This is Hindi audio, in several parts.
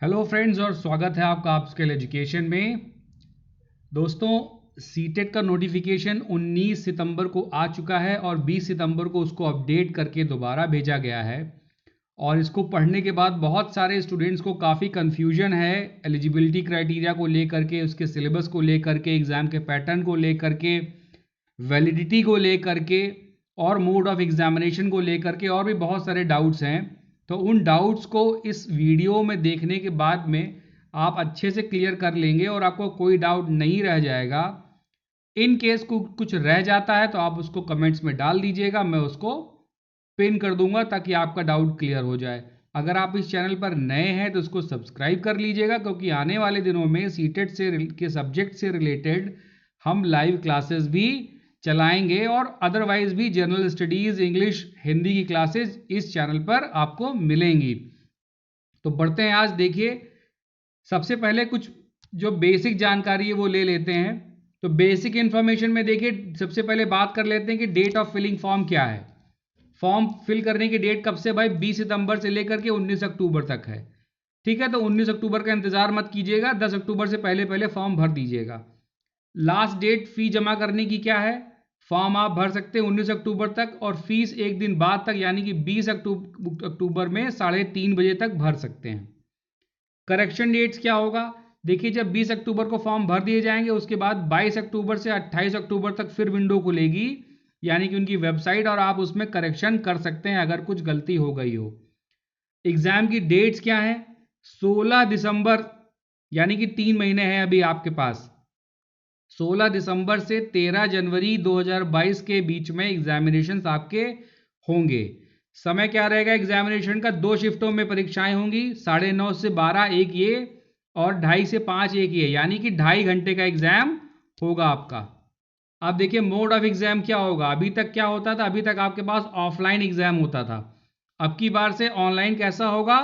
हेलो फ्रेंड्स और स्वागत है आपका अपस्किल एजुकेशन में। दोस्तों, सीटेट का नोटिफिकेशन 19 सितंबर को आ चुका है और 20 सितंबर को उसको अपडेट करके दोबारा भेजा गया है। और इसको पढ़ने के बाद बहुत सारे स्टूडेंट्स को काफ़ी कन्फ्यूजन है एलिजिबिलिटी क्राइटेरिया को लेकर के, उसके सिलेबस को लेकर के, एग्ज़ाम के पैटर्न को लेकर के, वैलिडिटी को लेकर के और मोड ऑफ एग्जामिनेशन को लेकर के, और भी बहुत सारे डाउट्स हैं। तो उन डाउट्स को इस वीडियो में देखने के बाद में आप अच्छे से क्लियर कर लेंगे और आपको कोई डाउट नहीं रह जाएगा। इन केस को कुछ रह जाता है तो आप उसको कमेंट्स में डाल दीजिएगा, मैं उसको पिन कर दूंगा ताकि आपका डाउट क्लियर हो जाए। अगर आप इस चैनल पर नए हैं तो उसको सब्सक्राइब कर लीजिएगा, क्योंकि आने वाले दिनों में सीटेट से के सब्जेक्ट से रिलेटेड हम लाइव क्लासेस भी चलाएंगे और अदरवाइज भी जनरल स्टडीज़, इंग्लिश, हिंदी की क्लासेस इस चैनल पर आपको मिलेंगी। तो बढ़ते हैं, आज देखिए सबसे पहले कुछ जो बेसिक जानकारी है वो ले लेते हैं। तो बेसिक इन्फॉर्मेशन में देखिए सबसे पहले बात कर लेते हैं कि डेट ऑफ फिलिंग फॉर्म क्या है। फॉर्म फिल करने की डेट कब से भाई? 20 सितंबर से लेकर के 19 अक्टूबर तक है। ठीक है, तो 19 अक्टूबर का इंतजार मत कीजिएगा, 10 अक्टूबर से पहले पहले फॉर्म भर दीजिएगा। लास्ट डेट फी जमा करने की क्या है? फॉर्म आप भर सकते हैं 19 अक्टूबर तक और फीस एक दिन बाद तक यानी कि 20 अक्टूबर में 3:30 बजे तक भर सकते हैं। करेक्शन डेट्स क्या होगा? देखिए, जब 20 अक्टूबर को फॉर्म भर दिए जाएंगे उसके बाद 22 अक्टूबर से 28 अक्टूबर तक फिर विंडो खुलेगी, यानी कि उनकी वेबसाइट, और आप उसमें करेक्शन कर सकते हैं अगर कुछ गलती हो गई हो। एग्जाम की डेट्स क्या है? 16 दिसंबर, यानी कि 3 महीने हैं अभी आपके पास। 16 दिसंबर से 13 जनवरी 2022 के बीच में एग्जामिनेशंस आपके होंगे। समय क्या रहेगा एग्जामिनेशन का? 2 शिफ्टों में परीक्षाएं होंगी, 9:30 से 12 एक ये और 2:30 से 5 एक ये, यानी कि 2.5 घंटे का एग्जाम होगा आपका। अब देखिए मोड ऑफ एग्जाम क्या होगा। अभी तक क्या होता था? अभी तक आपके पास ऑफलाइन एग्जाम होता था, अब की बार से ऑनलाइन। कैसा होगा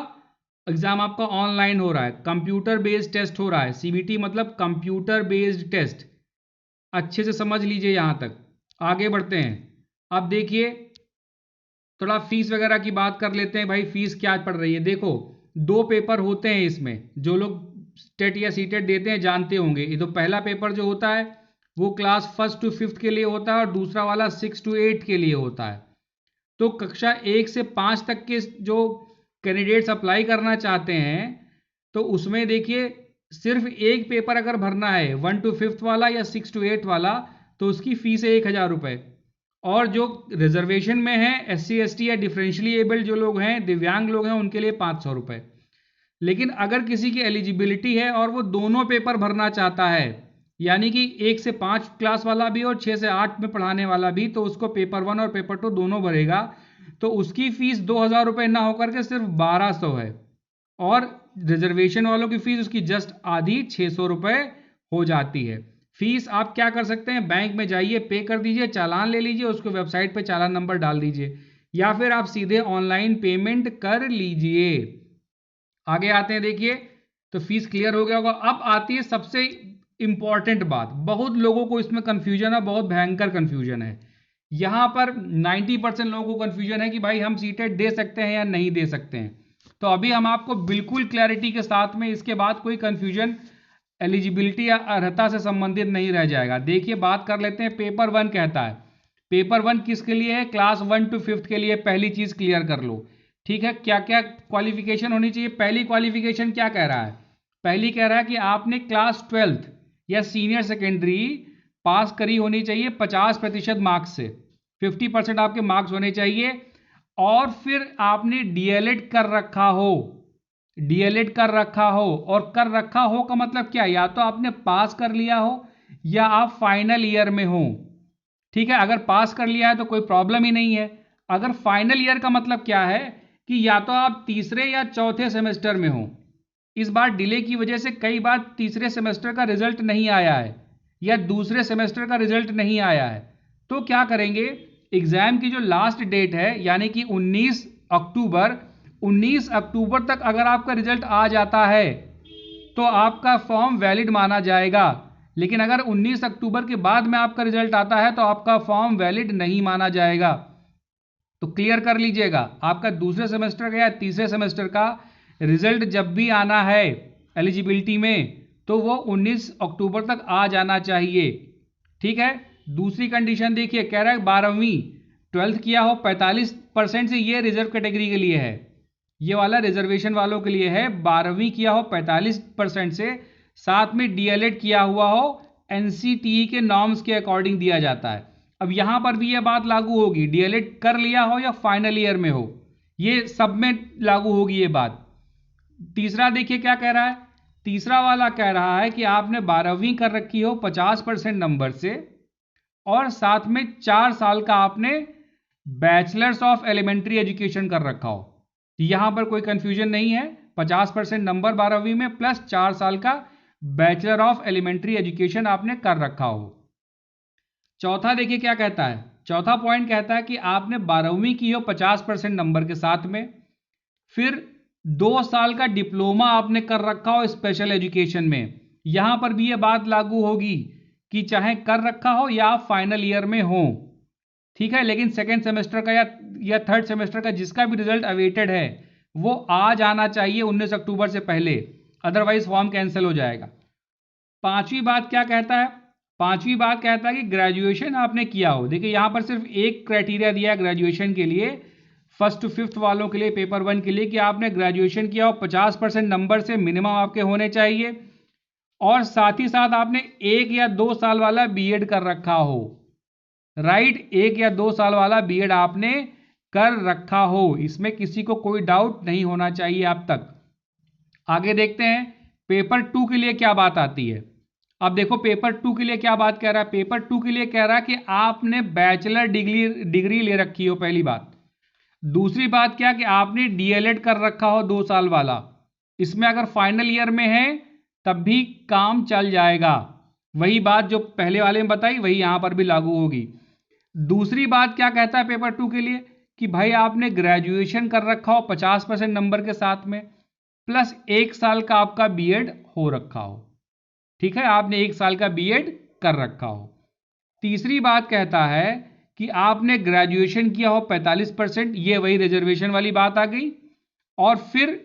एग्जाम? आपका ऑनलाइन हो रहा है, कंप्यूटर बेस्ड टेस्ट हो रहा है। सीबीटी मतलब कंप्यूटर बेस्ड टेस्ट। अच्छे से समझ लीजिए यहां तक। आगे बढ़ते हैं। अब देखिए थोड़ा फीस वगैरह की बात कर लेते हैं। भाई फीस क्या पड़ रही है? देखो, 2 पेपर होते हैं इसमें, जो लोग स्टेट या सीटेट देते हैं जानते होंगे। ये तो पहला पेपर जो होता है वो क्लास 1 to 5 के लिए होता है और दूसरा वाला 6 to 8 के लिए होता है। तो कक्षा 1 से 5 तक के जो कैंडिडेट्स अप्लाई करना चाहते हैं तो उसमें देखिए सिर्फ एक पेपर अगर भरना है 1 to 5 वाला या 6 to 8 वाला, तो उसकी फीस है 1,000 रुपये। और जो रिजर्वेशन में है, SC ST या डिफरेंशियली एबल्ड जो लोग हैं, दिव्यांग लोग हैं, उनके लिए 500 रुपये। लेकिन अगर किसी की एलिजिबिलिटी है और वो दोनों पेपर भरना चाहता है, यानी कि 1 से 5 क्लास वाला भी और 6 से 8 में पढ़ाने वाला भी, तो उसको पेपर 1 और पेपर 2 दोनों भरेगा, तो उसकी फीस 2,000 रुपये ना होकर के सिर्फ 1,200 है। और रिजर्वेशन वालों की फीस उसकी जस्ट आधी 600 रुपये हो जाती है। फीस आप क्या कर सकते हैं? बैंक में जाइए, पे कर दीजिए, चालान ले लीजिए, उसको वेबसाइट पे चालान नंबर डाल दीजिए, या फिर आप सीधे ऑनलाइन पेमेंट कर लीजिए। आगे आते हैं, देखिए तो फीस क्लियर हो गया होगा। अब आती है सबसे इंपॉर्टेंट बात। बहुत लोगों को इसमें कंफ्यूजन है, बहुत भयंकर कंफ्यूजन है। यहां पर 90% लोगों को कंफ्यूजन है कि भाई हम सीटेट दे सकते हैं या नहीं दे सकते हैं। तो अभी हम आपको बिल्कुल क्लैरिटी के साथ में इसके बाद कोई कंफ्यूजन एलिजिबिलिटी या अर्हता से संबंधित नहीं रह जाएगा। देखिए बात कर लेते हैं। पेपर 1 कहता है, पेपर 1 किसके लिए है? क्लास 1 to 5 के लिए। पहली चीज क्लियर कर लो, ठीक है। क्या क्या क्वालिफिकेशन होनी चाहिए? पहली क्वालिफिकेशन क्या कह रहा है? पहली कह रहा है कि आपने क्लास 12th या सीनियर सेकेंडरी पास करी होनी चाहिए 50% मार्क्स से, 50% आपके मार्क्स होने चाहिए। और फिर आपने डीएलएड कर रखा हो, डीएलएड कर रखा हो। और कर रखा हो का मतलब क्या? या तो आपने पास कर लिया हो या आप फाइनल ईयर में हो, ठीक है। अगर पास कर लिया है तो कोई प्रॉब्लम ही नहीं है। अगर फाइनल ईयर का मतलब क्या है कि या तो आप तीसरे या चौथे सेमेस्टर में हो। इस बार डिले की वजह से कई बार तीसरे सेमेस्टर का रिजल्ट नहीं आया है या दूसरे सेमेस्टर का रिजल्ट नहीं आया है। तो क्या करेंगे? एग्जाम की जो लास्ट डेट है यानी कि 19 अक्टूबर, 19 अक्टूबर तक अगर आपका रिजल्ट आ जाता है तो आपका फॉर्म वैलिड माना जाएगा। लेकिन अगर 19 अक्टूबर के बाद में आपका रिजल्ट आता है तो आपका फॉर्म वैलिड नहीं माना जाएगा। तो क्लियर कर लीजिएगा, आपका दूसरे सेमेस्टर का या तीसरे सेमेस्टर का रिजल्ट जब भी आना है एलिजिबिलिटी में तो वो 19 अक्टूबर तक आ जाना चाहिए। ठीक है। दूसरी कंडीशन देखिए, कह रहा है 12वीं 12th किया हो 45% से, ये रिजर्व कैटेगरी के लिए है, ये वाला रिजर्वेशन वालों के लिए है। 12वीं किया हो 45% से, साथ में डीएलएड किया हुआ हो, एनसीटीई के नॉर्म्स के अकॉर्डिंग दिया जाता है। अब यहां पर भी ये बात लागू होगी, डीएलएड कर लिया हो या फाइनल ईयर में हो, ये सब में लागू होगी ये बात। तीसरा देखिए क्या कह रहा है, तीसरा वाला कह रहा है कि आपने 12वीं कर रखी हो 50% नंबर से, और साथ में 4 साल का आपने बैचलर्स ऑफ एलिमेंट्री एजुकेशन कर रखा हो। यहां पर कोई कंफ्यूजन नहीं है, 50% नंबर 12वीं में प्लस 4 साल का बैचलर ऑफ एलिमेंट्री एजुकेशन आपने कर रखा हो। चौथा देखिए क्या कहता है, चौथा पॉइंट कहता है कि आपने 12वीं की हो 50% नंबर के साथ में, फिर 2 साल का डिप्लोमा आपने कर रखा हो स्पेशल एजुकेशन में। यहां पर भी ये बात लागू होगी कि चाहे कर रखा हो या आप फाइनल ईयर में हो। ठीक है, लेकिन सेकेंड सेमेस्टर का या थर्ड सेमेस्टर का जिसका भी रिजल्ट अवेटेड है वो आ जाना चाहिए 19 अक्टूबर से पहले, अदरवाइज फॉर्म कैंसिल हो जाएगा। पांचवी बात क्या कहता है, पांचवी बात कहता है कि ग्रेजुएशन आपने किया हो। देखिए यहां पर सिर्फ एक क्राइटेरिया दिया है ग्रेजुएशन के लिए, फर्स्ट टू फिफ्थ वालों के लिए, पेपर 1 के लिए, कि आपने ग्रेजुएशन किया हो 50% नंबर से मिनिमम आपके होने चाहिए, और साथ ही साथ आपने 1 या 2 साल वाला बीएड कर रखा हो। राइट, 1 या 2 साल वाला बीएड आपने कर रखा हो, इसमें किसी को कोई डाउट नहीं होना चाहिए अब तक। आगे देखते हैं पेपर 2 के लिए क्या बात आती है। अब देखो पेपर 2 के लिए क्या बात कह रहा है, पेपर 2 के लिए कह रहा है कि आपने बैचलर डिग्री ले रखी हो, पहली बात। दूसरी बात क्या कि आपने डीएलएड कर रखा हो 2 साल वाला, इसमें अगर फाइनल ईयर में है तब भी काम चल जाएगा। वही बात जो पहले वाले में बताई वही यहां पर भी लागू होगी। दूसरी बात क्या कहता है पेपर 2 के लिए कि भाई आपने ग्रेजुएशन कर रखा हो 50% नंबर के साथ में, प्लस 1 साल का आपका बीएड हो रखा हो। ठीक है, आपने 1 साल का बीएड कर रखा हो। तीसरी बात कहता है कि आपने ग्रेजुएशन किया हो 45%, ये वही रिजर्वेशन वाली बात आ गई, और फिर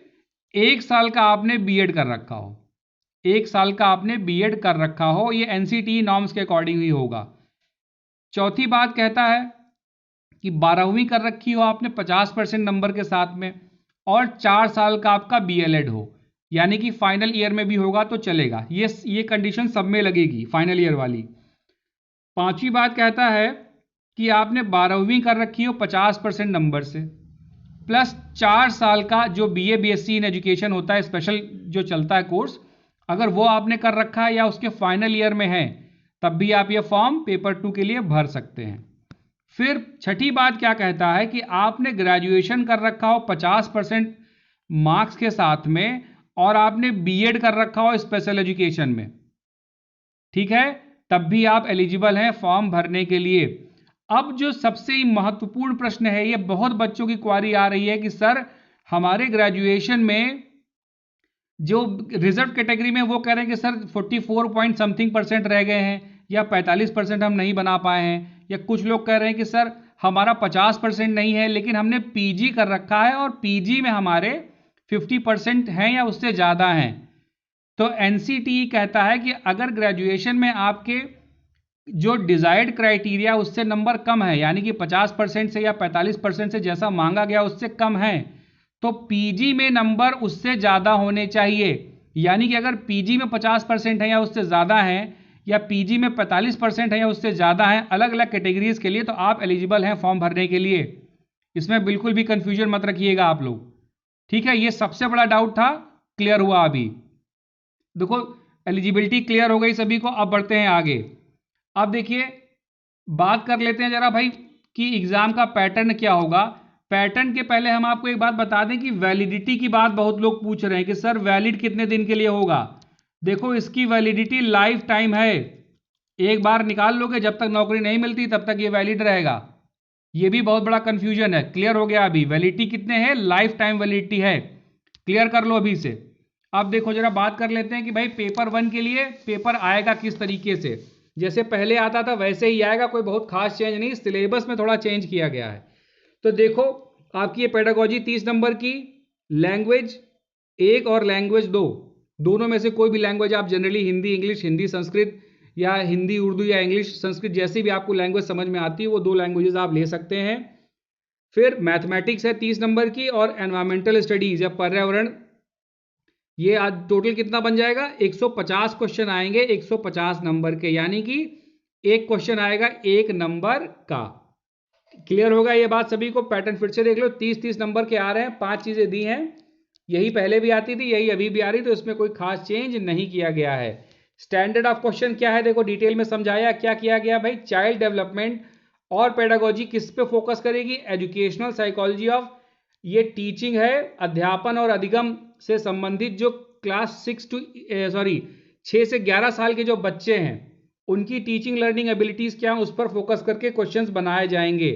1 साल का आपने बीएड कर रखा हो, 1 साल का आपने बीएड कर रखा हो, ये एनसीटीई नॉर्म्स के अकॉर्डिंग ही होगा। चौथी बात कहता है कि 12वीं कर रखी हो आपने 50% नंबर के साथ में, और 4 साल का आपका बीएलएड हो, यानी कि फाइनल ईयर में भी होगा तो चलेगा। ये कंडीशन सब में लगेगी, फाइनल ईयर वाली। पांचवी बात कहता है कि आपने 12वीं कर रखी हो 50% नंबर से, प्लस 4 साल का जो बीए बीएससी इन एजुकेशन होता है, स्पेशल जो चलता है कोर्स, अगर वो आपने कर रखा है या उसके फाइनल ईयर में है तब भी आप ये फॉर्म पेपर 2 के लिए भर सकते हैं। फिर छठी बात क्या कहता है कि आपने ग्रेजुएशन कर रखा हो 50% मार्क्स के साथ में, और आपने बीएड कर रखा हो स्पेशल एजुकेशन में, ठीक है, तब भी आप एलिजिबल हैं फॉर्म भरने के लिए। अब जो सबसे महत्वपूर्ण प्रश्न है, ये बहुत बच्चों की क्वारी आ रही है कि सर हमारे ग्रेजुएशन में जो रिजर्व कैटेगरी में वो कह रहे हैं कि सर 44 पॉइंट समथिंग % रह गए हैं, या 45% हम नहीं बना पाए हैं, या कुछ लोग कह रहे हैं कि सर हमारा 50% नहीं है लेकिन हमने पीजी कर रखा है और पीजी में हमारे 50% हैं या उससे ज़्यादा हैं। तो एनसीटीई कहता है कि अगर ग्रेजुएशन में आपके जो डिजायर्ड क्राइटेरिया उससे नंबर कम है, यानी कि 50% से या 45% से जैसा मांगा गया उससे कम है, तो पीजी में नंबर उससे ज़्यादा होने चाहिए। यानी कि अगर पीजी में 50% है या उससे ज़्यादा है, या पीजी में 45% है या उससे ज़्यादा है, अलग अलग कैटेगरीज के लिए, तो आप एलिजिबल हैं फॉर्म भरने के लिए। इसमें बिल्कुल भी कंफ्यूजन मत रखिएगा आप लोग। ठीक है, ये सबसे बड़ा डाउट था, क्लियर हुआ। अभी देखो एलिजिबिलिटी क्लियर हो गई सभी को। अब बढ़ते हैं आगे। अब देखिए बात कर लेते हैं जरा भाई कि एग्जाम का पैटर्न क्या होगा। पैटर्न के पहले हम आपको एक बात बता दें कि वैलिडिटी की बात बहुत लोग पूछ रहे हैं कि सर वैलिड कितने दिन के लिए होगा। देखो इसकी वैलिडिटी लाइफ टाइम है, एक बार निकाल लोगे, जब तक नौकरी नहीं मिलती तब तक ये वैलिड रहेगा। ये भी बहुत बड़ा कंफ्यूजन है, क्लियर हो गया। अभी वैलिडिटी कितने हैं, लाइफ टाइम वैलिडिटी है, क्लियर कर लो अभी से। अब देखो जरा बात कर लेते हैं कि भाई पेपर 1 के लिए पेपर आएगा किस तरीके से। जैसे पहले आता था वैसे ही आएगा, कोई बहुत खास चेंज नहीं, सिलेबस में थोड़ा चेंज किया गया है। तो देखो आपकी ये पेडागोजी 30 नंबर की, लैंग्वेज एक और लैंग्वेज दो, दोनों में से कोई भी लैंग्वेज आप जनरली हिंदी इंग्लिश, हिंदी संस्कृत या हिंदी उर्दू या इंग्लिश संस्कृत, जैसी भी आपको लैंग्वेज समझ में आती है वो दो लैंग्वेजेस आप ले सकते हैं। फिर मैथमेटिक्स है 30 नंबर की, और एनवायरमेंटल स्टडीज या पर्यावरण, ये आज टोटल कितना बन जाएगा, 150 क्वेश्चन आएंगे 150 नंबर के, यानी कि एक क्वेश्चन आएगा 1 नंबर का। क्लियर होगा ये बात सभी को? पैटर्न फिर से देख लो, 30-30 नंबर के आ रहे हैं, 5 चीजें दी हैं, यही पहले भी आती थी, यही अभी भी आ रही, तो इसमें कोई खास चेंज नहीं किया गया है। स्टैंडर्ड ऑफ क्वेश्चन क्या है, देखो डिटेल में समझाया क्या किया गया भाई। चाइल्ड डेवलपमेंट और पेडागोजी किस पे फोकस करेगी, एजुकेशनल साइकोलॉजी ऑफ, ये टीचिंग है, अध्यापन और अधिगम से संबंधित जो क्लास 6 से 11 साल के जो बच्चे हैं उनकी टीचिंग लर्निंग एबिलिटीज क्या है, उस पर फोकस करके क्वेश्चंस बनाए जाएंगे।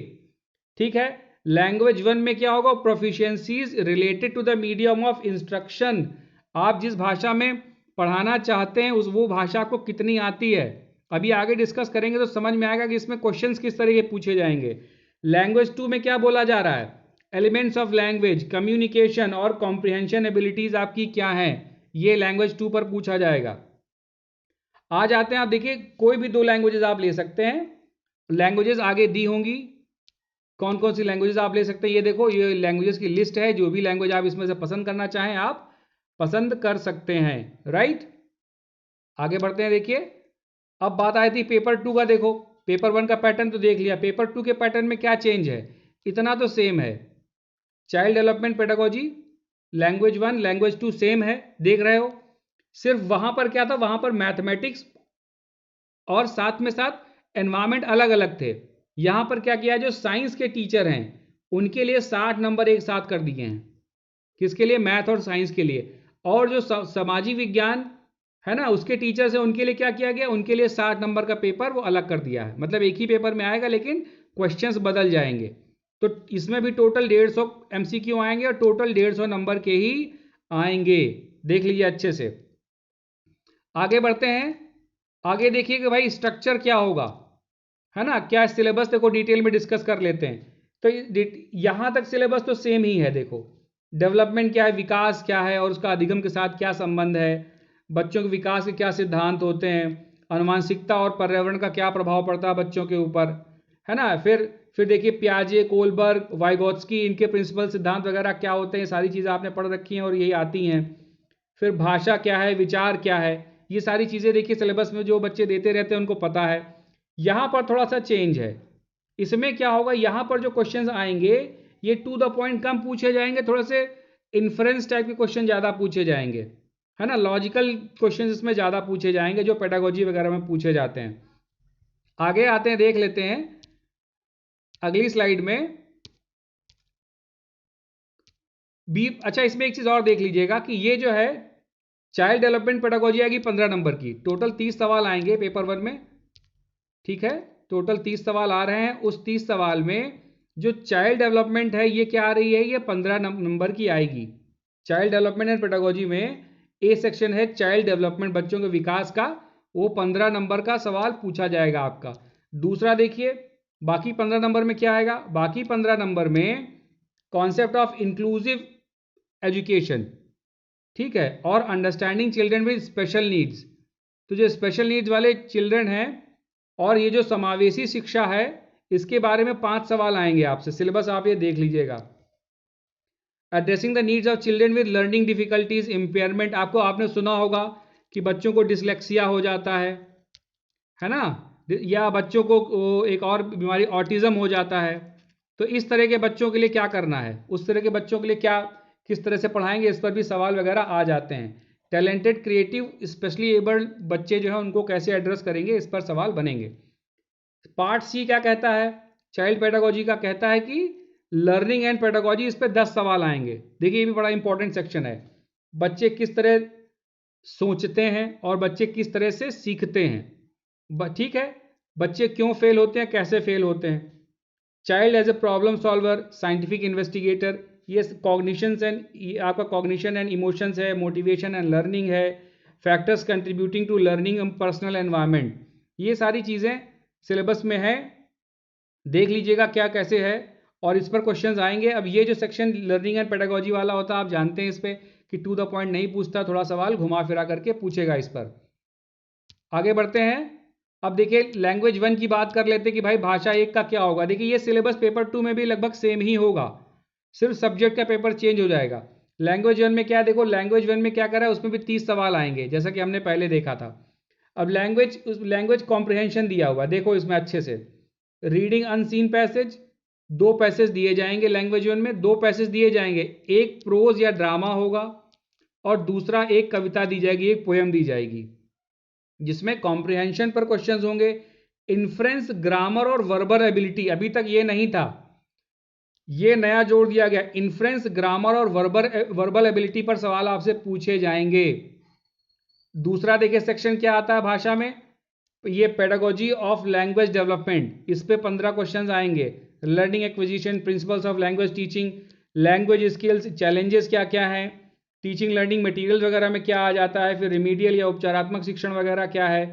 ठीक है। लैंग्वेज 1 में क्या होगा, proficiencies related to the medium of instruction, आप जिस भाषा में पढ़ाना चाहते हैं उस वो भाषा को कितनी आती है, अभी आगे डिस्कस करेंगे तो समझ में आएगा कि इसमें क्वेश्चंस किस तरह के पूछे जाएंगे। लैंग्वेज 2 में क्या बोला जा रहा है, एलिमेंट्स ऑफ लैंग्वेज, कम्युनिकेशन और कॉम्प्रिहेंशन एबिलिटीज आपकी क्या है, ये लैंग्वेज 2 पर पूछा जाएगा। आ जाते हैं, आप देखिए कोई भी 2 लैंग्वेजेस आप ले सकते हैं, लैंग्वेजेस आगे दी होंगी, कौन कौन सी लैंग्वेजेस आप ले सकते हैं, ये देखो ये लैंग्वेजेस की लिस्ट है, जो भी लैंग्वेज आप इसमें से पसंद करना चाहें आप पसंद कर सकते हैं। राइट, आगे बढ़ते हैं। देखिए अब बात आई थी पेपर 2 का, देखो पेपर 1 का पैटर्न तो देख लिया, पेपर 2 के पैटर्न में क्या चेंज है, इतना तो सेम है, child development pedagogy, language 1 language 2 same है, देख रहे हो। सिर्फ वहां पर क्या था, वहां पर मैथमेटिक्स और साथ में साथ एनवायरमेंट अलग अलग थे। यहां पर क्या किया, जो साइंस के टीचर हैं उनके लिए 60 नंबर एक साथ कर दिए हैं, किसके लिए, मैथ और साइंस के लिए। और जो सामाजिक विज्ञान है ना उसके टीचर्स हैं उनके लिए क्या किया गया, उनके लिए 60 नंबर का पेपर वो अलग कर दिया है, मतलब एक ही पेपर में आएगा लेकिन क्वेश्चंस बदल जाएंगे। तो इसमें भी टोटल 150 MCQ आएंगे और टोटल 150 नंबर के ही आएंगे, देख लीजिए अच्छे से। आगे बढ़ते हैं, आगे देखिए कि भाई स्ट्रक्चर क्या होगा, है ना, क्या सिलेबस, देखो डिटेल में डिस्कस कर लेते हैं। तो यहां तक सिलेबस तो सेम ही है, देखो डेवलपमेंट क्या है, विकास क्या है और उसका अधिगम के साथ क्या संबंध है, बच्चों के विकास के क्या सिद्धांत होते हैं, आनुवांशिकता और पर्यावरण का क्या प्रभाव पड़ता है बच्चों के ऊपर, है ना। फिर देखिए पियाजे, कोलबर्ग, वाइगोत्स्की, इनके प्रिंसिपल सिद्धांत वगैरह क्या होते हैं, सारी चीज़ें आपने पढ़ रखी हैं और यही आती हैं। फिर भाषा क्या है, विचार क्या है, ये सारी चीज़ें देखिए सिलेबस में जो बच्चे देते रहते हैं उनको पता है। यहाँ पर थोड़ा सा चेंज है, इसमें क्या होगा, यहाँ पर जो क्वेश्चंस आएंगे ये टू द पॉइंट कम पूछे जाएंगे, थोड़े से इन्फ्रेंस टाइप के क्वेश्चन ज़्यादा पूछे जाएंगे, है ना, लॉजिकल क्वेश्चंस इसमें ज़्यादा पूछे जाएंगे जो पेडागोजी वगैरह में पूछे जाते हैं। आगे आते हैं, देख लेते हैं अगली स्लाइड में भी। अच्छा, इसमें एक चीज़ और देख लीजिएगा कि ये जो है चाइल्ड डेवलपमेंट पेडागोजी आएगी 15 नंबर की, टोटल 30 सवाल आएंगे पेपर 1 में, ठीक है, टोटल 30 सवाल आ रहे हैं। उस 30 सवाल में जो चाइल्ड डेवलपमेंट है ये क्या आ रही है, ये 15 नंबर की आएगी। चाइल्ड डेवलपमेंट एंड पेडागोजी में ए सेक्शन है चाइल्ड डेवलपमेंट, बच्चों के विकास का, वो 15 नंबर का सवाल पूछा जाएगा आपका। दूसरा देखिए बाकी 15 नंबर में क्या आएगा, बाकी 15 नंबर में कॉन्सेप्ट ऑफ इंक्लूसिव एजुकेशन, ठीक है, और understanding children with special needs, तो जो स्पेशल नीड्स वाले चिल्ड्रन हैं और ये जो समावेशी शिक्षा है इसके बारे में 5 सवाल आएंगे आपसे, सिलेबस आप ये देख लीजिएगा। Addressing the needs of children with learning difficulties, impairment, आपने सुना होगा कि बच्चों को डिसलेक्सिया हो जाता है ना, या बच्चों को एक और बीमारी ऑटिज्म हो जाता है। तो इस तरह के बच्चों के लिए क्या करना है, उस तरह के बच्चों के लिए क्या किस तरह से पढ़ाएंगे, इस पर भी सवाल वगैरह आ जाते हैं। टैलेंटेड, क्रिएटिव, स्पेशली एबल्ड बच्चे जो है उनको कैसे एड्रेस करेंगे, इस पर सवाल बनेंगे। पार्ट सी क्या कहता है, चाइल्ड पेडागोजी का कहता है कि लर्निंग एंड पेडागोजी, इस पर 10 सवाल आएंगे। देखिए ये भी बड़ा इंपॉर्टेंट सेक्शन है, बच्चे किस तरह सोचते हैं और बच्चे किस तरह से सीखते हैं, ठीक है, बच्चे क्यों फेल होते हैं, कैसे फेल होते हैं। Child as a problem solver, scientific investigator, ये कॉग्निशंस एंड आपका कॉग्निशन एंड इमोशंस है, मोटिवेशन एंड लर्निंग है, factors contributing to learning and personal environment, ये सारी चीज़ें सिलेबस में है, देख लीजिएगा क्या कैसे है और इस पर क्वेश्चंस आएंगे। अब ये जो सेक्शन लर्निंग एंड पेडागोजी वाला होता है आप जानते हैं इस पर कि टू द पॉइंट नहीं पूछता, थोड़ा सवाल घुमा फिरा करके पूछेगा इस पर। आगे बढ़ते हैं। अब देखिए लैंग्वेज 1 की बात कर लेते हैं कि भाई भाषा 1 का क्या होगा। देखिए ये सिलेबस पेपर 2 में भी लगभग सेम ही होगा, सिर्फ सब्जेक्ट का पेपर चेंज हो जाएगा। लैंग्वेज 1 में क्या है, देखो लैंग्वेज 1 में क्या करा है, उसमें भी 30 सवाल आएंगे जैसा कि हमने पहले देखा था। अब लैंग्वेज कॉम्प्रिहेंशन दिया हुआ, देखो इसमें अच्छे से रीडिंग अनसीन पैसेज, 2 पैसेज दिए जाएंगे लैंग्वेज 1 में, 2 पैसेज दिए जाएंगे, एक प्रोज या ड्रामा होगा और दूसरा एक कविता दी जाएगी, एक पोएम दी जाएगी, जिसमें कॉम्प्रिहेंशन पर क्वेश्चंस होंगे। इन्फ्रेंस, ग्रामर और वर्बल एबिलिटी, अभी तक ये नहीं था, ये नया जोड़ दिया गया। इन्फ्रेंस, ग्रामर और वर्बल एबिलिटी पर सवाल आपसे पूछे जाएंगे। दूसरा देखिए सेक्शन क्या आता है भाषा में, ये पेडागोजी ऑफ लैंग्वेज डेवलपमेंट, इस पे 15 क्वेश्चंस आएंगे। Learning acquisition, principles of language teaching, language skills, challenges क्या क्या हैं, टीचिंग लर्निंग मटेरियल वगैरह में क्या आ जाता है, फिर रिमीडियल या उपचारात्मक शिक्षण वगैरह क्या है,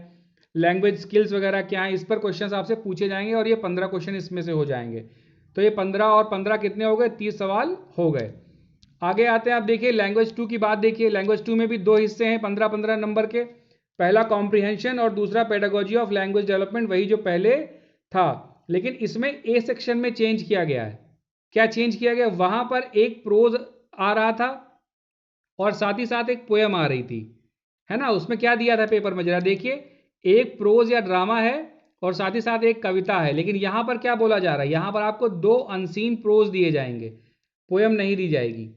लैंग्वेज स्किल्स वगैरह क्या है, इस पर क्वेश्चंस आपसे पूछे जाएंगे और ये 15 क्वेश्चन इसमें से हो जाएंगे। तो ये 15 और 15 कितने हो गए, 30 सवाल हो गए। आगे आते हैं, आप देखिए लैंग्वेज 2 की बात देखिए। लैंग्वेज 2 में भी 2 हिस्से हैं 15-15 नंबर के, पहला कॉम्प्रिहेंशन और दूसरा पेडागोजी ऑफ लैंग्वेज डेवलपमेंट, वही जो पहले था, लेकिन इसमें ए सेक्शन में चेंज किया गया है। क्या चेंज किया गया, वहां पर एक प्रोज आ रहा था और साथ ही साथ एक पोएम आ रही थी, है ना। उसमें क्या दिया था पेपर में, जरा देखिए, एक प्रोज या ड्रामा है और साथ ही साथ एक कविता है, लेकिन यहां पर क्या बोला जा रहा है, यहां पर आपको 2 अनसीन प्रोज दिए जाएंगे, पोएम नहीं दी जाएगी।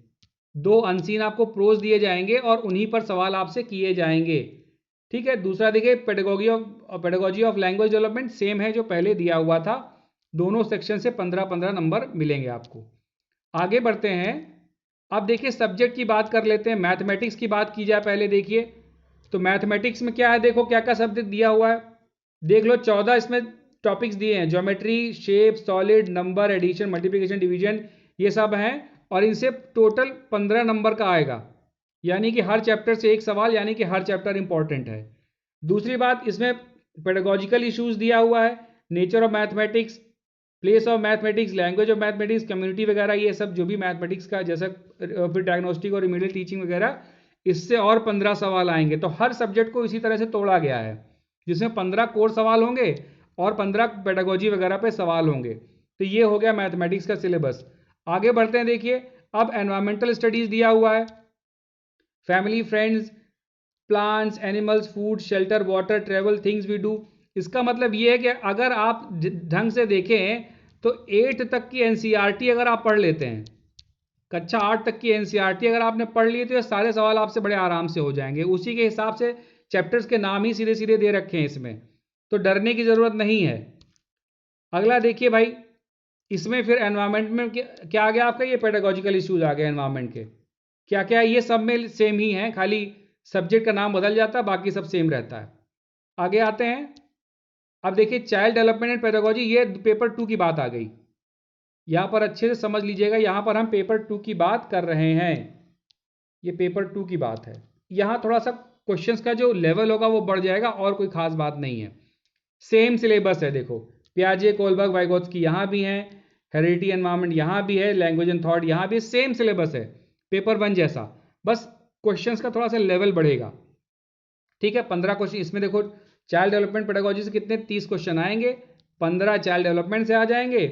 2 अनसीन आपको प्रोज दिए जाएंगे और उन्हीं पर सवाल आपसे किए जाएंगे, ठीक है। दूसरा देखिए pedagogy of language development, same है जो पहले दिया हुआ था, दोनों सेक्शन से 15-15 नंबर मिलेंगे आपको। आगे बढ़ते हैं। अब देखिए सब्जेक्ट की बात कर लेते हैं, मैथमेटिक्स की बात की जाए पहले। देखिए तो मैथमेटिक्स में क्या है, देखो क्या क्या सब्जेक्ट दिया हुआ है, देख लो 14 इसमें टॉपिक्स दिए हैं, geometry, shape, solid, number, addition, multiplication, division, ये सब हैं और इनसे टोटल 15 नंबर का आएगा, यानी कि हर चैप्टर से एक सवाल, यानी कि हर चैप्टर इंपॉर्टेंट है। दूसरी बात, इसमें पेडागोजिकल इश्यूज दिया हुआ है, nature of mathematics, place of mathematics, language of mathematics, community वगैरह, ये सब जो भी मैथमेटिक्स का, जैसा फिर डायग्नोस्टिक और रिमीडियल टीचिंग वगैरह, इससे और 15 सवाल आएंगे। तो हर सब्जेक्ट को इसी तरह से तोड़ा गया है, जिसमें 15 कोर सवाल होंगे और 15 पेडागोजी वगैरह पे सवाल होंगे। तो ये हो गया मैथमेटिक्स का सिलेबस। आगे बढ़ते हैं। देखिए अब एनवायरमेंटल स्टडीज दिया हुआ है, family, friends, plants, animals, food, shelter, water, travel, things we do. इसका मतलब ये है कि अगर आप ढंग से देखें तो 8 तक की एनसीईआरटी अगर आप पढ़ लेते हैं, कक्षा 8 तक की एनसीईआरटी अगर आपने पढ़ ली तो ये सारे सवाल आपसे बड़े आराम से हो जाएंगे। उसी के हिसाब से चैप्टर्स के नाम ही सीधे सीधे दे रखे हैं इसमें, तो डरने की ज़रूरत नहीं है। अगला देखिए भाई, इसमें फिर एनवायरमेंट में क्या आ गया आपका, ये पेडागोजिकल इश्यूज आ गए एनवायरमेंट के, क्या क्या है, ये सब में सेम ही है, खाली सब्जेक्ट का नाम बदल जाता है, बाकी सब सेम रहता है। आगे आते हैं। अब देखिए चाइल्ड डेवलपमेंट एंड पेडागोजी, ये पेपर 2 की बात आ गई, यहां पर अच्छे से समझ लीजिएगा, यहां पर हम पेपर 2 की बात कर रहे हैं, ये पेपर 2 की बात है। यहां थोड़ा सा क्वेश्चंस का जो लेवल होगा वो बढ़ जाएगा, और कोई खास बात नहीं है, सेम सिलेबस है। देखो पियाजे, कोलबर्ग, वाइगोत्स्की यहाँ भी हैं, हेरिडिटी एनवायरमेंट यहाँ भी है, लैंग्वेज एंड थॉट यहाँ भी, सेम सिलेबस है पेपर 1 जैसा, बस क्वेश्चंस का थोड़ा सा लेवल बढ़ेगा, ठीक है। 15 क्वेश्चन इसमें, देखो चाइल्ड डेवलपमेंट पेडागोजी से कितने 30 क्वेश्चन आएंगे, 15 चाइल्ड डेवलपमेंट से आ जाएंगे,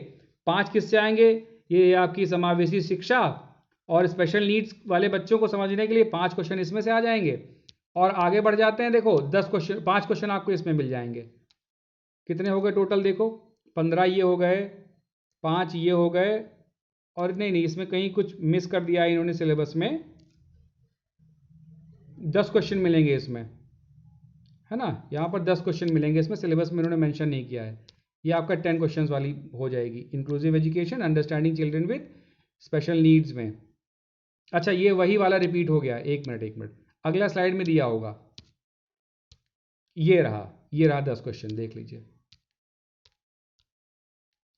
5 किससे आएंगे, ये आपकी समावेशी शिक्षा और स्पेशल नीड्स वाले बच्चों को समझने के लिए 5 क्वेश्चन इसमें से आ जाएंगे। और आगे बढ़ जाते हैं, देखो 10 क्वेश्चन, 5 क्वेश्चन आपको इसमें मिल जाएंगे। कितने हो गए टोटल, देखो 15 ये हो गए, 5 ये हो गए, और नहीं इसमें कहीं कुछ मिस कर दिया इन्होंने सिलेबस में, 10 क्वेश्चन मिलेंगे इसमें, है ना, यहाँ पर 10 क्वेश्चन मिलेंगे इसमें, सिलेबस में इन्होंने मेंशन नहीं किया है। ये आपका 10 क्वेश्चंस वाली हो जाएगी, inclusive education, understanding children with special needs में। अच्छा ये वही वाला रिपीट हो गया, एक मिनट, अगला स्लाइड में दिया होगा, ये रहा 10 क्वेश्चन, देख लीजिए,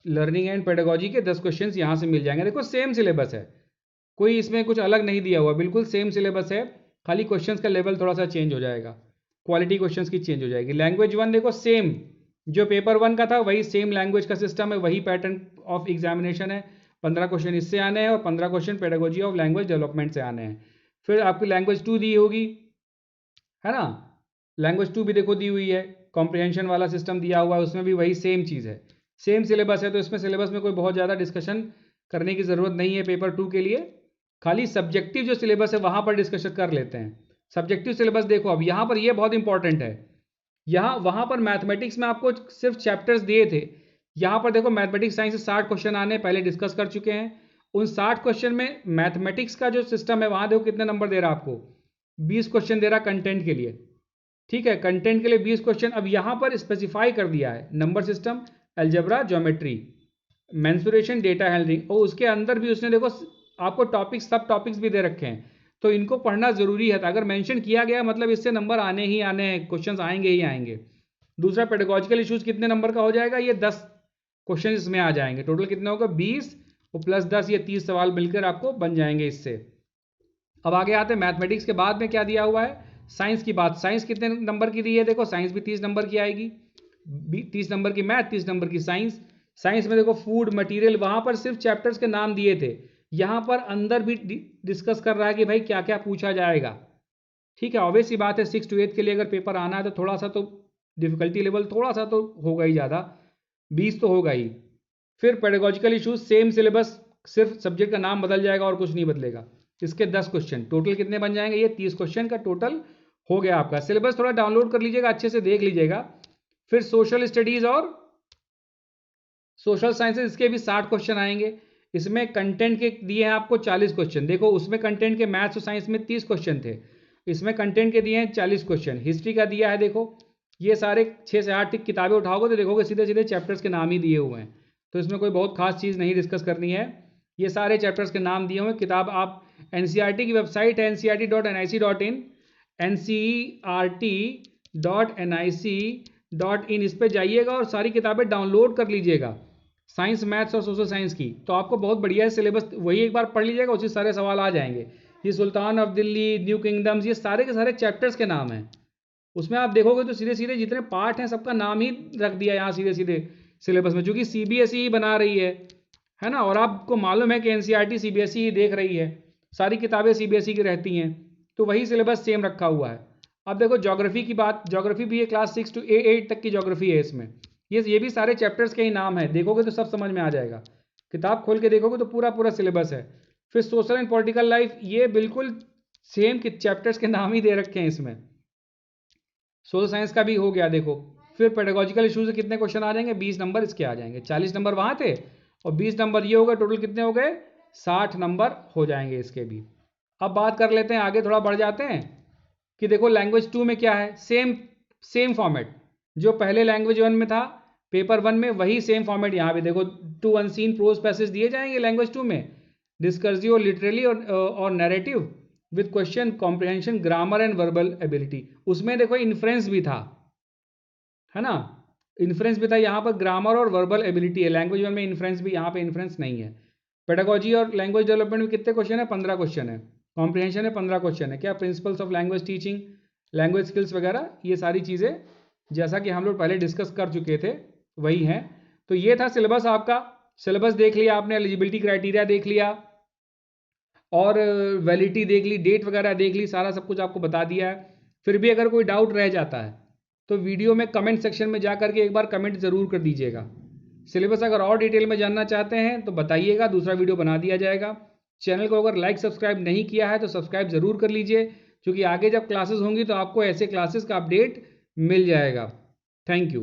लर्निंग एंड पेडागोजी के 10 क्वेश्चंस यहाँ से मिल जाएंगे। देखो सेम सिलेबस है, कोई इसमें कुछ अलग नहीं दिया हुआ, बिल्कुल सेम सिलेबस है, खाली क्वेश्चंस का लेवल थोड़ा सा चेंज हो जाएगा, क्वालिटी क्वेश्चंस की चेंज हो जाएगी। लैंग्वेज 1 देखो सेम जो पेपर 1 का था, वही सेम लैंग्वेज का सिस्टम है, वही पैटर्न ऑफ एग्जामिनेशन है, 15 क्वेश्चन इससे आने हैं और 15 question pedagogy of language development से आने हैं। फिर आपकी लैंग्वेज 2 दी होगी, है ना, लैंग्वेज 2 भी देखो दी हुई है, कॉम्प्रिहेंशन वाला सिस्टम दिया हुआ है, उसमें भी वही सेम चीज़ है, सेम सिलेबस है। तो इसमें सिलेबस में कोई बहुत ज़्यादा डिस्कशन करने की ज़रूरत नहीं है पेपर 2 के लिए, खाली सब्जेक्टिव जो सिलेबस है वहाँ पर डिस्कशन कर लेते हैं। सब्जेक्टिव सिलेबस देखो, अब यहाँ पर ये बहुत इंपॉर्टेंट है, यहाँ वहाँ पर मैथमेटिक्स में आपको सिर्फ चैप्टर्स दिए थे, यहाँ पर देखो मैथमेटिक्स साइंस से 60 क्वेश्चन आने पहले डिस्कस कर चुके हैं। उन 60 क्वेश्चन में मैथमेटिक्स का जो सिस्टम है वहाँ देखो कितने नंबर दे रहा है आपको, 20 क्वेश्चन दे रहा कंटेंट के लिए, ठीक है, कंटेंट के लिए 20 क्वेश्चन। अब यहाँ पर स्पेसिफाई कर दिया है number system, algebra, geometry, mensuration, data handling, और उसके अंदर भी उसने देखो आपको टॉपिक्स, सब टॉपिक्स भी दे रखे हैं, तो इनको पढ़ना जरूरी है। अगर मेंशन किया गया मतलब इससे नंबर आने ही आने हैं, क्वेश्चंस आएंगे ही आएंगे। दूसरा पेडागोजिकल इश्यूज कितने नंबर का हो जाएगा, ये 10 क्वेश्चन इसमें आ जाएंगे, टोटल कितना होगा 20 और प्लस 10, ये 30 सवाल मिलकर आपको बन जाएंगे इससे। अब आगे आते हैं मैथमेटिक्स के बाद में क्या दिया हुआ है, साइंस की बात। साइंस कितने नंबर की दी है, देखो साइंस भी 30 नंबर की आएगी, 30 नंबर की मैथ, 30 नंबर की साइंस। साइंस में देखो फूड मटेरियल, वहां पर सिर्फ चैप्टर्स के नाम दिए थे, यहाँ पर अंदर भी डिस्कस कर रहा है कि भाई क्या क्या पूछा जाएगा, ठीक है। ऑब्वियस सी बात है 6 to 8 के लिए अगर पेपर आना है तो थोड़ा सा तो डिफिकल्टी लेवल थोड़ा सा तो होगा ही, ज़्यादा 20 तो होगा ही। फिर पेडागोजिकल इशूज सेम सिलेबस, सिर्फ सब्जेक्ट का नाम बदल जाएगा और कुछ नहीं बदलेगा। इसके 10 क्वेश्चन, टोटल कितने बन जाएंगे, ये 30 क्वेश्चन का टोटल हो गया आपका। सिलेबस थोड़ा डाउनलोड कर लीजिएगा, अच्छे से देख लीजिएगा। फिर सोशल स्टडीज और सोशल साइंसेज, इसके भी 60 क्वेश्चन आएंगे। इसमें कंटेंट के दिए हैं आपको 40 क्वेश्चन, देखो उसमें कंटेंट के मैथ्स और साइंस में 30 क्वेश्चन थे, इसमें कंटेंट के दिए हैं 40 क्वेश्चन। हिस्ट्री का दिया है, देखो ये सारे 6 से 8 किताबें उठाओगे तो देखोगे सीधे सीधे चैप्टर्स के नाम ही दिए हुए हैं, तो इसमें कोई बहुत खास चीज़ नहीं डिस्कस करनी है, ये सारे चैप्टर्स के नाम दिए हुए हैं। किताब आप NCERT की वेबसाइट है ncert.nic.in, ncert.nic.in, इस पर जाइएगा और सारी किताबें डाउनलोड कर लीजिएगा, साइंस, मैथ्स और सोशल साइंस की, तो आपको बहुत बढ़िया है सिलेबस, वही एक बार पढ़ लीजिएगा, उसी सारे सवाल आ जाएंगे। ये सुल्तान ऑफ दिल्ली, न्यू किंगडम्स, ये सारे के सारे चैप्टर्स के नाम हैं, उसमें आप देखोगे तो सीधे सीधे जितने पार्ट हैं सबका नाम ही रख दिया यहाँ सीधे सीधे सिलेबस में, क्योंकि CBSE ही बना रही है ना, और आपको मालूम है कि NCERT CBSE ही देख रही है, सारी किताबें CBSE की रहती हैं, तो वही सिलेबस सेम रखा हुआ है। अब देखो ज्योग्राफी की बात, ज्योग्राफी भी ये क्लास 6 to 8 तक की ज्योग्राफी है, इसमें ये भी सारे चैप्टर्स के ही नाम है, देखोगे तो सब समझ में आ जाएगा, किताब खोल के देखोगे तो पूरा पूरा सिलेबस है। फिर सोशल एंड पॉलिटिकल लाइफ, ये बिल्कुल सेम चैप्टर्स के नाम ही दे रखे हैं इसमें। सोशल साइंस का भी हो गया देखो। फिर पेडागोजिकल इशूज से कितने क्वेश्चन आ जाएंगे, 20 नंबर इसके आ जाएंगे, 40 नंबर वहाँ थे और 20 नंबर ये हो गए, टोटल कितने हो गए 60 नंबर हो जाएंगे इसके भी। अब बात कर लेते हैं आगे, थोड़ा बढ़ जाते हैं कि देखो लैंग्वेज 2 में क्या है, सेम फॉर्मेट जो पहले लैंग्वेज 1 में था पेपर 1 में, वही सेम फॉर्मेट यहाँ पे देखो। 2 अनसीन प्रोज पैसेज दिए जाएंगे लैंग्वेज 2 में, डिस्कर्सिव, लिटरली और narrative with question, comprehension, grammar and verbal ability. उसमें देखो इन्फ्रेंस भी था, है ना, इन्फ्रेंस भी था, यहाँ पर ग्रामर और वर्बल एबिलिटी है, लैंग्वेज 1 में इन्फ्रेंस भी, यहाँ पे इन्फ्रेंस नहीं है। पेडागोजी और लैंग्वेज डेवलपमेंट में कितने क्वेश्चन है, 15 क्वेश्चन है। कॉम्प्रिहेंशन है 15 क्वेश्चन है। क्या principles of language teaching, language skills वगैरह, ये सारी चीज़ें जैसा कि हम लोग पहले डिस्कस कर चुके थे वही हैं। तो ये था सिलेबस आपका, सिलेबस देख लिया आपने, एलिजिबिलिटी क्राइटेरिया देख लिया और वैलिडिटी देख ली, डेट वगैरह देख ली, सारा सब कुछ आपको बता दिया है। फिर भी अगर कोई डाउट रह जाता है तो वीडियो में कमेंट सेक्शन में जा करके एक बार कमेंट ज़रूर कर दीजिएगा। सिलेबस अगर और डिटेल में जानना चाहते हैं तो बताइएगा, दूसरा वीडियो बना दिया जाएगा। चैनल को अगर लाइक सब्सक्राइब नहीं किया है तो सब्सक्राइब ज़रूर कर लीजिए, क्योंकि आगे जब क्लासेस होंगी तो आपको ऐसे क्लासेस का अपडेट मिल जाएगा। Thank you.